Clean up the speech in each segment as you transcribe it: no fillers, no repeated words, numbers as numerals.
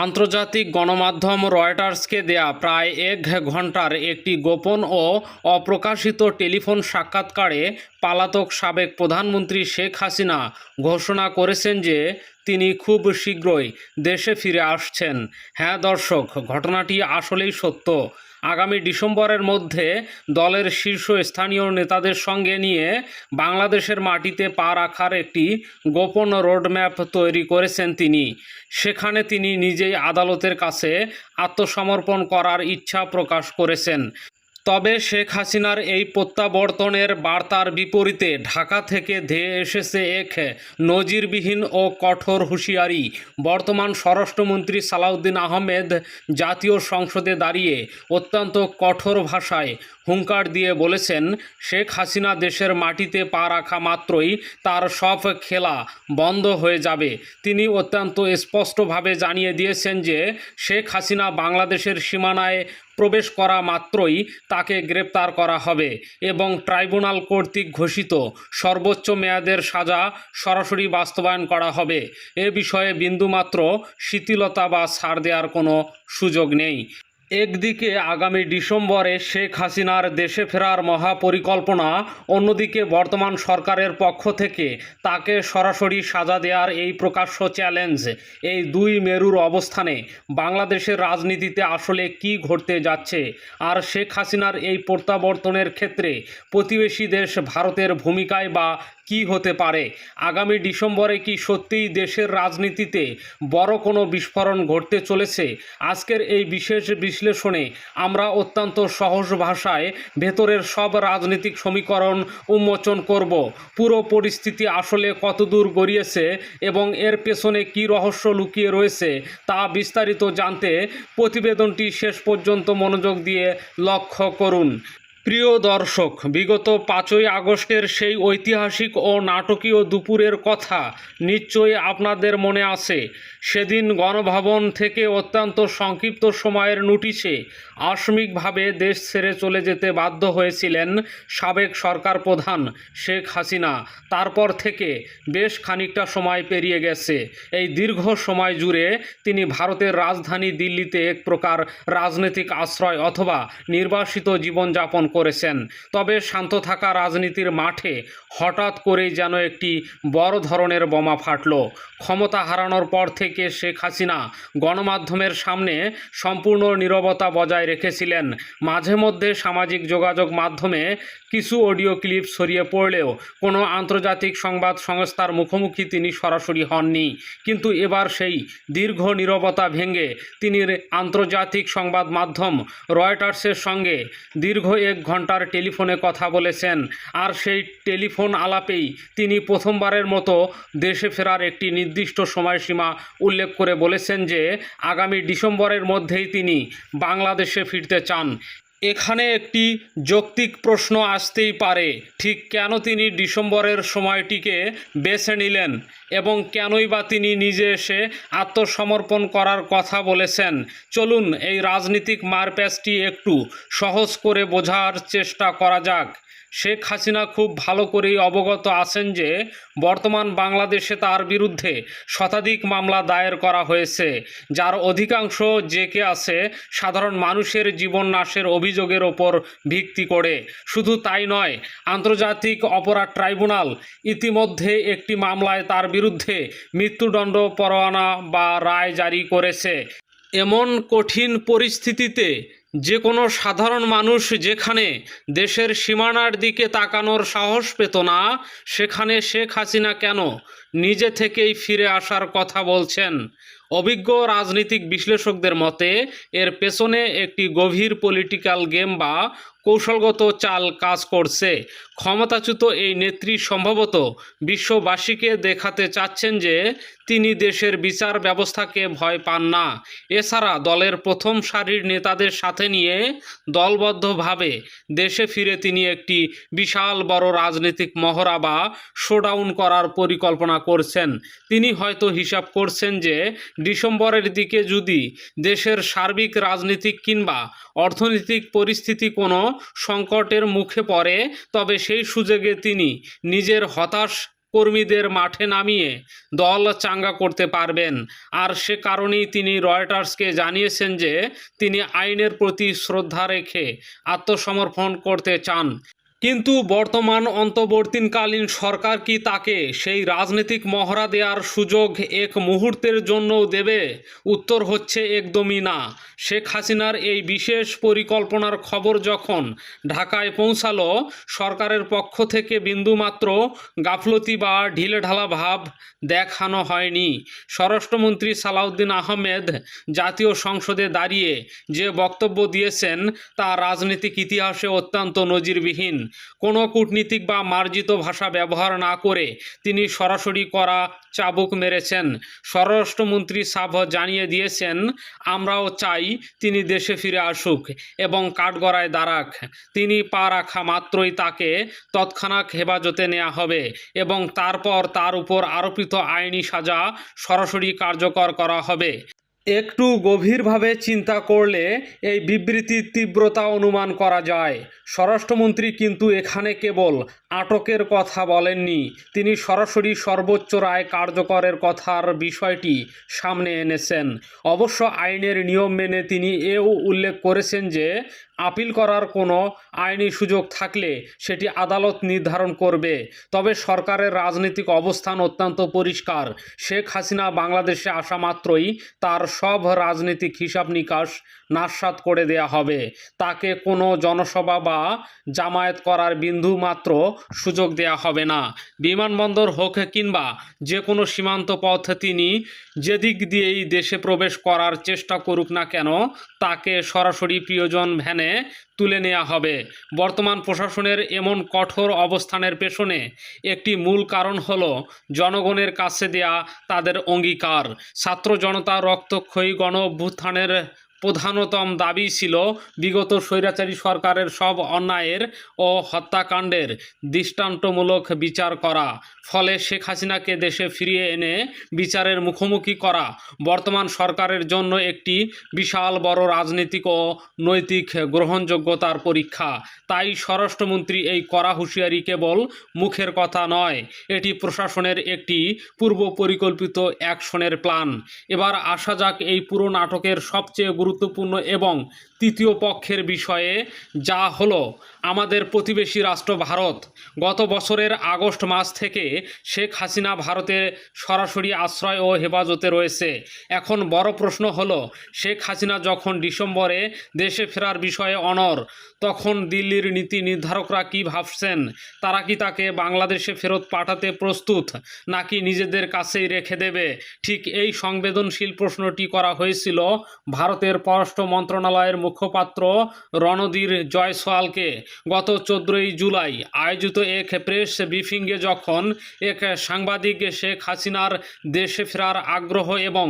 আন্তর্জাতিক গণমাধ্যম রয়টার্সকে দেয়া প্রায় 1 ঘণ্টার একটি গোপন ও অপ্রকাশিত টেলিফোন সাক্ষাৎকারে পলাতক সাবেক প্রধানমন্ত্রী শেখ হাসিনা ঘোষণা করেছেন যে তিনি খুব শীঘ্রই দেশে ফিরে আসছেন। হ্যাঁ দর্শক, ঘটনাটি আসলেই সত্য। আগামী ডিসেম্বরের মধ্যে দলের শীর্ষস্থানীয় নেতাদের সঙ্গে নিয়ে বাংলাদেশের মাটিতে পা রাখার একটি গোপন রোডম্যাপ তৈরি করেছেন তিনি। সেখানে তিনি নিজেই আদালতের কাছে আত্মসমর্পণ করার ইচ্ছা প্রকাশ করেছেন। তবে শেখ হাসিনার এই প্রত্যাবর্তনের বার্তার বিপরীতে ঢাকা থেকে ধেয়ে এসেছে এক নজিরবিহীন ও কঠোর হুঁশিয়ারি। বর্তমান স্বরাষ্ট্রমন্ত্রী সালাউদ্দিন আহমেদ জাতীয় সংসদে দাঁড়িয়ে অত্যন্ত কঠোর ভাষায় হুঙ্কার দিয়ে বলেছেন, শেখ হাসিনা দেশের মাটিতে পা রাখা মাত্রই তার সব খেলা বন্ধ হয়ে যাবে। তিনি অত্যন্ত স্পষ্টভাবে জানিয়ে দিয়েছেন যে শেখ হাসিনা বাংলাদেশের সীমানায় প্রবেশ করা মাত্রই তাকে গ্রেপ্তার করা হবে এবং ট্রাইব্যুনাল কর্তৃক ঘোষিত সর্বোচ্চ মেয়াদের সাজা সরাসরি বাস্তবায়ন করা হবে। এ বিষয়ে বিন্দুমাত্র শিথিলতা বা ছাড় দেওয়ার কোনো সুযোগ নেই। একদিকে আগামী ডিসেম্বরে শেখ হাসিনার দেশে ফেরার মহাপরিকল্পনা, অন্যদিকে বর্তমান সরকারের পক্ষ থেকে তাকে সরাসরি সাজা দেওয়ার এই প্রকাশ্য চ্যালেঞ্জ। এই দুই মেরুর অবস্থানে বাংলাদেশের রাজনীতিতে আসলে কি ঘটতে যাচ্ছে, আর শেখ হাসিনার এই প্রত্যাবর্তনের ক্ষেত্রে প্রতিবেশী দেশ ভারতের ভূমিকায় বা কি হতে পারে? আগামী ডিসেম্বরে কি সত্যিই দেশের রাজনীতিতে বড় কোনো বিস্ফোরণ ঘটতে চলেছে? আজকের এই বিশেষ বিশ্লেষণে আমরা অত্যন্ত সহজ ভাষায় ভেতরের সব রাজনৈতিক সমীকরণ উন্মোচন করব। পুরো পরিস্থিতি আসলে কতদূর গড়িয়েছে এবং এর পেছনে কী রহস্য লুকিয়ে রয়েছে তা বিস্তারিত জানতে প্রতিবেদনটি শেষ পর্যন্ত মনোযোগ দিয়ে লক্ষ্য করুন। প্রিয় দর্শক, বিগত 5ই আগস্টের সেই ঐতিহাসিক ও নাটকীয় দুপুরের কথা নিশ্চয়ই আপনাদের মনে আছে। সেদিন গণভবন থেকে অত্যন্ত সংক্ষিপ্ত সময়ের নোটিশে আকস্মিকভাবে দেশ ছেড়ে চলে যেতে বাধ্য হয়েছিলেন সাবেক সরকার প্রধান শেখ হাসিনা। তারপর থেকে বেশ খানিকটা সময় পেরিয়ে গেছে। এই দীর্ঘ সময় জুড়ে তিনি ভারতের রাজধানী দিল্লিতে এক প্রকার রাজনৈতিক আশ্রয় অথবা নির্বাসিত জীবনযাপন করেছেন। তবে শান্ত থাকা রাজনীতির মাঠে হঠাৎ করেই যেন একটি বড় ধরনের বোমা ফাটল। ক্ষমতা হারানোর পর থেকে শেখ হাসিনা গণমাধ্যমের সামনে সম্পূর্ণ নীরবতা বজায় রেখেছিলেন। মাঝে মধ্যে সামাজিক যোগাযোগ মাধ্যমে কিছু অডিও ক্লিপ ছড়িয়ে পড়লেও কোনো আন্তর্জাতিক সংবাদ সংস্থার মুখোমুখি তিনি সরাসরি হননি। কিন্তু এবার সেই দীর্ঘ নীরবতা ভেঙে তিনি আন্তর্জাতিক সংবাদ মাধ্যম রয়টার্সের সঙ্গে দীর্ঘ 1 ঘণ্টার টেলিফোনে কথা বলেছেন। আর সেই টেলিফোন আলাপেই তিনি প্রথমবারের মতো দেশে ফেরার একটি নির্দিষ্ট সময়সীমা উল্লেখ করে বলেছেন যে আগামী ডিসেম্বরের মধ্যেই তিনি বাংলাদেশে ফিরতে চান। এখানে একটি যৌক্তিক প্রশ্ন আসতেই পারে, ঠিক কেন তিনি ডিসেম্বরের সময়টিকে বেছে নিলেন এবং কেনই বা তিনি নিজে এসে আত্মসমর্পণ করার কথা বলেছেন। চলুন এই রাজনীতিক মারপ্যাচটি একটু সহজ করে বোঝার চেষ্টা করা যাক। শেখ হাসিনা খুব ভালো করেই অবগত আছেন যে বর্তমান বাংলাদেশে তার বিরুদ্ধে শতাধিক মামলা দায়ের করা হয়েছে, যার অধিকাংশ জেকে আছে সাধারণ মানুষের জীবন নাশের অভিযোগের ওপর ভিত্তি করে। শুধু তাই নয়, আন্তর্জাতিক অপরাধ ট্রাইব্যুনাল ইতিমধ্যে একটি মামলায় তার বিরুদ্ধে মৃত্যুদণ্ড পরোয়ানা বা রায় জারি করেছে। এমন কঠিন পরিস্থিতিতে যে কোনো সাধারণ মানুষ যেখানে দেশের সীমানার দিকে তাকানোর সাহস পেত না, সেখানে শেখ হাসিনা কেন নিজে থেকেই ফিরে আসার কথা বলছেন? অভিজ্ঞ রাজনৈতিক বিশ্লেষকদের মতে এর পেছনে একটি গভীর পলিটিক্যাল গেম বা কৌশলগত চাল কাজ করছে। ক্ষমতাচ্যুত এই নেত্রী সম্ভবত বিশ্ববাসীকে দেখাতে চাচ্ছেন যে তিনি দেশের বিচার ব্যবস্থাকে ভয় পান না। এছাড়া দলের প্রথম সারির নেতাদের সাথে নিয়ে দলবদ্ধভাবে দেশে ফিরে তিনি একটি বিশাল বড় রাজনৈতিক মহড়া বা শোডাউন করার পরিকল্পনা করছেন। তিনি হয়তো হিসাব করছেন যে ডিসেম্বরের দিকে যদি দেশের সার্বিক রাজনৈতিক কিংবা অর্থনৈতিক পরিস্থিতি কোনো সংকটের মুখে পড়ে, তবে সেই সুযোগে তিনি নিজের হতাশ কর্মীদের মাঠে নামিয়ে দল চাঙ্গা করতে পারবেন। আর সে কারণেই তিনি রয়টার্সকে জানিয়েছেন যে তিনি আইনের প্রতি শ্রদ্ধা রেখে আত্মসমর্পণ করতে চান। কিন্তু বর্তমান অন্তর্বর্তীকালীন সরকার কি তাকে সেই রাজনৈতিক মহড়া দেওয়ার সুযোগ এক মুহূর্তের জন্যও দেবে? উত্তর হচ্ছে একদমই না। শেখ হাসিনার এই বিশেষ পরিকল্পনার খবর যখন ঢাকায় পৌঁছালো, সরকারের পক্ষ থেকে বিন্দুমাত্র গাফলতি বা ঢিলেঢালা ভাব দেখানো হয়নি। স্বরাষ্ট্রমন্ত্রী সালাউদ্দিন আহমেদ জাতীয় সংসদে দাঁড়িয়ে যে বক্তব্য দিয়েছেন তা রাজনৈতিক ইতিহাসে অত্যন্ত নজিরবিহীন। কোনো কূটনীতিক বা মার্জিত ভাষা ব্যবহার না করে তিনি সরাসরি করা চাবুক মেরেছেন। স্বরাষ্ট্রমন্ত্রী সাফ জানিয়ে দিয়েছেন, আমরাও চাই তিনি দেশে ফিরে আসুক এবং কাঠগড়ায় দাঁড়াক। তিনি পা রাখা মাত্রই তাকে তৎক্ষণাৎ হেফাজতে নেওয়া হবে এবং তারপর তার উপর আরোপিত আইনি সাজা সরাসরি কার্যকর করা হবে। একটু গভীরভাবে চিন্তা করলে এই বিবৃতির তীব্রতা অনুমান করা যায়। স্বরাষ্ট্রমন্ত্রী কিন্তু এখানে কেবল আটকের কথা বলেননি, তিনি সরাসরি সর্বোচ্চ রায় কার্যকরের কথার বিষয়টি সামনে এনেছেন। অবশ্য আইনের নিয়ম মেনে তিনি এও উল্লেখ করেছেন যে আপিল করার কোনো আইনি সুযোগ থাকলে সেটি আদালত নির্ধারণ করবে। তবে সরকারের রাজনৈতিক অবস্থান অত্যন্ত পরিষ্কার। শেখ হাসিনা বাংলাদেশে আসা মাত্রই তার সব রাজনৈতিক হিসাব নিকাশ নাস্যাৎ করে দেয়া হবে। তাকে কোনো জনসভা বা জামায়াত করার বিন্দু মাত্র সুযোগ দেয়া হবে না। বিমানবন্দর হোক কিংবা যে কোনো সীমান্ত পথ তিনি যেদিক দিয়েই দেশে প্রবেশ করার চেষ্টা করুক না কেন, তাকে সরাসরি প্রিয়জন ভ্যানে তুলে নেওয়া হবে। বর্তমান প্রশাসনের এমন কঠোর অবস্থানের পেছনে একটি মূল কারণ হলো জনগণের কাছে দেয়া তাদের অঙ্গীকার। ছাত্র জনতা রক্তক্ষয়ী গণ অভ্যুত্থানের প্রধানতম দাবি ছিল বিগত স্বৈরাচারী সরকারের সব অন্যায়ের ও হত্যাকাণ্ডের দৃষ্টান্তমূলক বিচার করা, ফলে শেখ হাসিনাকে দেশে ফিরিয়ে এনে বিচারের মুখোমুখি করা বর্তমান সরকারের জন্য একটি বিশাল বড় রাজনৈতিক ও নৈতিক গ্রহণযোগ্যতার পরীক্ষা। তাই স্বরাষ্ট্রমন্ত্রী এই কড়া হুঁশিয়ারি কেবল মুখের কথা নয়, এটি প্রশাসনের একটি পূর্ব পরিকল্পিত অ্যাকশনের প্ল্যান। এবার আসা যাক এই পুরো নাটকের সবচেয়ে গুরুত্বপূর্ণ এবং তৃতীয় পক্ষের বিষয়ে, যা হলো আমাদের প্রতিবেশী রাষ্ট্র ভারত। গত বছরের আগস্ট মাস থেকে শেখ হাসিনা ভারতে সরাসরি আশ্রয় ও হেফাজতে রয়েছে। এখন বড় প্রশ্ন হলো, শেখ হাসিনা যখন ডিসেম্বরে দেশে ফেরার বিষয়ে অনড়, তখন দিল্লির নীতি নির্ধারকরা কী ভাবছেন? তারা কি তাকে বাংলাদেশে ফেরত পাঠাতে প্রস্তুত, নাকি নিজেদের কাছেই রেখে দেবে? ঠিক এই সংবেদনশীল প্রশ্নটি করা হয়েছিল ভারতের পররাষ্ট্র মন্ত্রণালয়ের মুখপাত্র রণধীর জয়সওয়ালকে। গত 14 জুলাই আয়োজিত এক প্রেস ব্রিফিংয়ে যখন এক সাংবাদিক শেখ হাসিনার দেশে ফেরার আগ্রহ এবং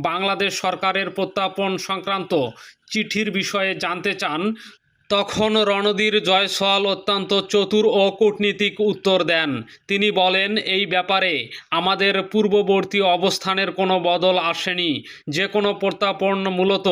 বাংলাদেশ সরকারের প্রত্যর্পণ সংক্রান্ত চিঠির বিষয়ে জানতে চান, তখন রণধীর জয়সওয়াল অত্যন্ত চতুর ও কূটনীতিক উত্তর দেন। তিনি বলেন, এই ব্যাপারে আমাদের পূর্ববর্তী অবস্থানের কোনো বদল আসেনি। যে কোনো প্রত্যর্পণ মূলত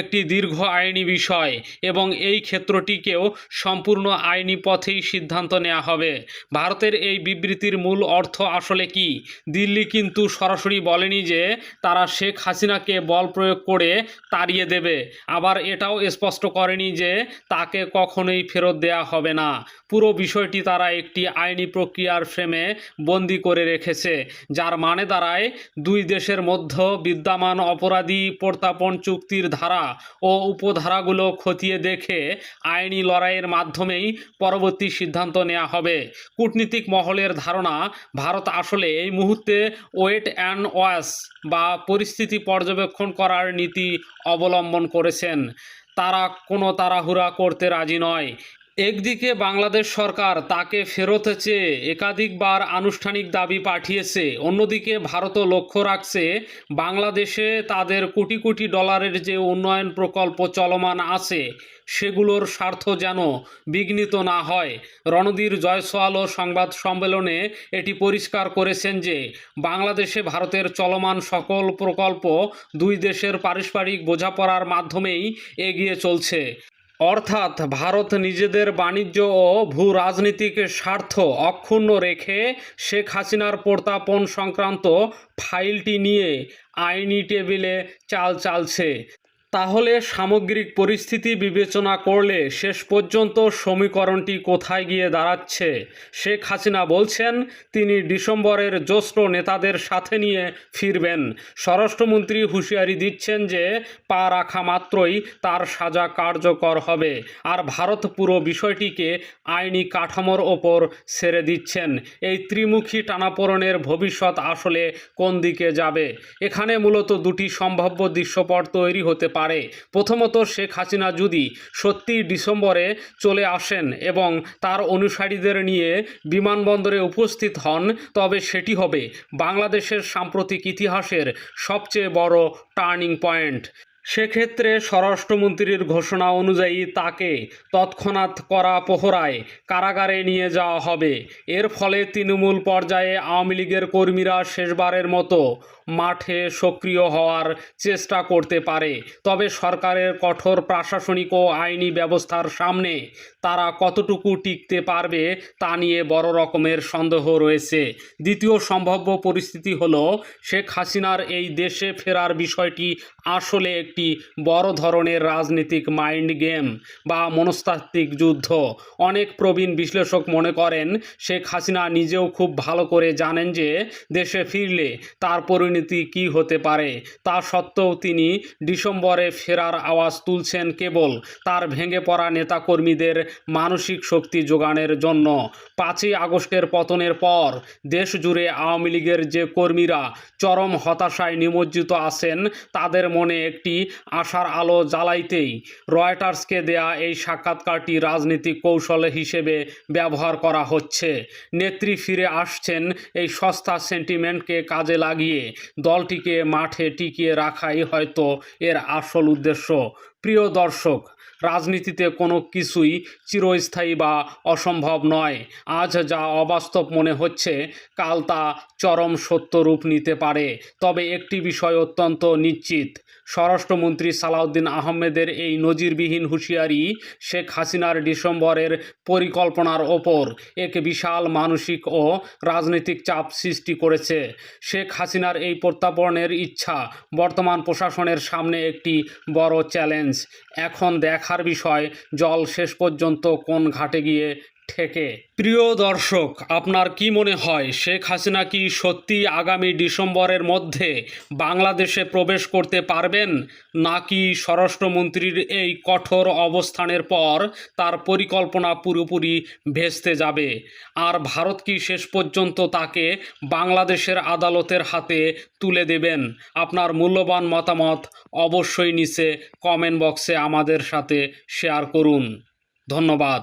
একটি দীর্ঘ আইনি বিষয় এবং এই ক্ষেত্রটিকেও সম্পূর্ণ আইনি পথেই সিদ্ধান্ত নেওয়া হবে। ভারতের এই বিবৃতির মূল অর্থ আসলে কি? দিল্লি কিন্তু সরাসরি বলেনি যে তারা শেখ হাসিনাকে বল প্রয়োগ করে তাড়িয়ে দেবে, আবার এটাও স্পষ্ট করেনি যে তাকে কখনোই ফেরত দেয়া হবে না। পুরো বিষয়টি তারা একটি আইনি প্রক্রিয়ার ফ্রেমে বন্দি করে রেখেছে, যার মানে দাঁড়ায় দুই দেশের মধ্যে বিদ্যমান অপরাধী প্রত্যর্পণ চুক্তির ধারা ও উপধারাগুলো খতিয়ে দেখে আইনি লড়াইয়ের মাধ্যমেই পরবর্তী সিদ্ধান্ত নেওয়া হবে। কূটনীতিক মহলের ধারণা, ভারত আসলে এই মুহূর্তে ওয়েট অ্যান্ড ওয়াচ বা পরিস্থিতি পর্যবেক্ষণ করার নীতি অবলম্বন করেছেন। তারা কোনো তাড়াহুড়া করতে রাজি নয়। একদিকে বাংলাদেশ সরকার তাকে ফেরত চেয়ে একাধিকবার আনুষ্ঠানিক দাবি পাঠিয়েছে, অন্যদিকে ভারতও লক্ষ্য রাখছে বাংলাদেশে তাদের কোটি কোটি ডলারের যে উন্নয়ন প্রকল্প চলমান আছে সেগুলোর স্বার্থ যেন বিঘ্নিত না হয়। রণধীর জয়সওয়ালও সংবাদ সম্মেলনে এটি পরিষ্কার করেছেন যে বাংলাদেশে ভারতের চলমান সকল প্রকল্প দুই দেশের পারস্পরিক বোঝাপড়ার মাধ্যমেই এগিয়ে চলছে। অর্থাৎ ভারত নিজেদের বাণিজ্য ও ভূ রাজনীতিক স্বার্থ অক্ষুণ্ণ রেখে শেখ হাসিনার প্রত্যার্পণ সংক্রান্ত ফাইলটি নিয়ে আইনি টেবিলে চাল চালছে। তাহলে সামগ্রিক পরিস্থিতি বিবেচনা করলে শেষ পর্যন্ত সমীকরণটি কোথায় গিয়ে দাঁড়াচ্ছে? শেখ হাসিনা বলছেন তিনি ডিসেম্বরের জ্যেষ্ঠ নেতাদের সাথে নিয়ে ফিরবেন। স্বরাষ্ট্রমন্ত্রী হুঁশিয়ারি দিচ্ছেন যে পা রাখা মাত্রই তার সাজা কার্যকর হবে, আর ভারত পুরো বিষয়টিকে আইনি কাঠামোর ওপর ছেড়ে দিচ্ছেন। এই ত্রিমুখী টানাপোড়েনের ভবিষ্যৎ আসলে কোন দিকে যাবে? এখানে মূলত দুটি সম্ভাব্য দৃশ্যপট তৈরি হতে পারে। প্রথমত, শেখ হাসিনা যদি সত্যিই ডিসেম্বরে চলে আসেন এবং তার অনুসারীদের নিয়ে বিমানবন্দরে উপস্থিত হন, তবে সেটি হবে বাংলাদেশের সাম্প্রতিক ইতিহাসের সবচেয়ে বড় টার্নিং পয়েন্ট। সেক্ষেত্রে স্বরাষ্ট্রমন্ত্রীর ঘোষণা অনুযায়ী তাকে তৎক্ষণাৎ কড়া প্রহরায় কারাগারে নিয়ে যাওয়া হবে। এর ফলে তৃণমূল পর্যায়ে আওয়ামী লীগের কর্মীরা শেষবারের মতো মাঠে সক্রিয় হওয়ার চেষ্টা করতে পারে। তবে সরকারের কঠোর প্রশাসনিক ও আইনি ব্যবস্থার সামনে তারা কতটুকু টিকতে পারবে তা নিয়ে বড় রকমের সন্দেহ রয়েছে। দ্বিতীয় সম্ভাব্য পরিস্থিতি হলো শেখ হাসিনার এই দেশে ফেরার বিষয়টি আসলে একটি বড় ধরনের রাজনৈতিক মাইন্ড গেম বা মনস্তাত্ত্বিক যুদ্ধ। অনেক প্রবীণ বিশ্লেষক মনে করেন শেখ হাসিনা নিজেও খুব ভালো করে জানেন যে দেশে ফিরলে তার পরিণতি কী হতে পারে। তা সত্ত্বেও তিনি ডিসেম্বরে ফেরার আওয়াজ তুলছেন কেবল তার ভেঙে পড়া নেতাকর্মীদের মানসিক শক্তি জোগানোর জন্য। 5ই আগস্টের পতনের পর দেশ জুড়ে আওয়ামী লীগের যে কর্মীরা চরম হতাশায় নিমজ্জিত আছেন, তাদের মনে একটি আশার আলো জ্বালাইতেই রয়টার্সকে দেয়া এই সাক্ষাৎকারটি রাজনৈতিক কৌশল হিসেবে ব্যবহার করা হচ্ছে। নেত্রী ফিরে আসছেন, এই সস্তা সেন্টিমেন্টকে কাজে লাগিয়ে দলটিকে মাঠে টিকিয়ে রাখাই হয়তো এর আসল উদ্দেশ্য। প্রিয় দর্শক, রাজনীতিতে কোনো কিছুই চিরস্থায়ী বা অসম্ভব নয়। আজ যা অবাস্তব মনে হচ্ছে, কাল তা চরম সত্য রূপ নিতে পারে। তবে একটি বিষয় অত্যন্ত নিশ্চিত, স্বরাষ্ট্রমন্ত্রী সালাউদ্দিন আহমেদের এই নজিরবিহীন হুঁশিয়ারি শেখ হাসিনার ডিসেম্বরের পরিকল্পনার ওপর এক বিশাল মানসিক ও রাজনৈতিক চাপ সৃষ্টি করেছে। শেখ হাসিনার এই প্রত্যার্পণের ইচ্ছা বর্তমান প্রশাসনের সামনে একটি বড় চ্যালেঞ্জ। এখন দেখার বিষয় জল শেষ পর্যন্ত কোন ঘাটে গিয়ে ঠেকে। প্রিয় দর্শক, আপনার কি মনে হয় শেখ হাসিনা কি সত্যি আগামী ডিসেম্বরের মধ্যে বাংলাদেশে প্রবেশ করতে পারবেন, নাকি স্বরাষ্ট্রমন্ত্রীর এই কঠোর অবস্থানের পর তার পরিকল্পনা পুরোপুরি ভেস্তে যাবে? আর ভারত কি শেষ পর্যন্ত তাকে বাংলাদেশের আদালতের হাতে তুলে দেবেন? আপনার মূল্যবান মতামত অবশ্যই নিচে কমেন্ট বক্সে আমাদের সাথে শেয়ার করুন। ধন্যবাদ।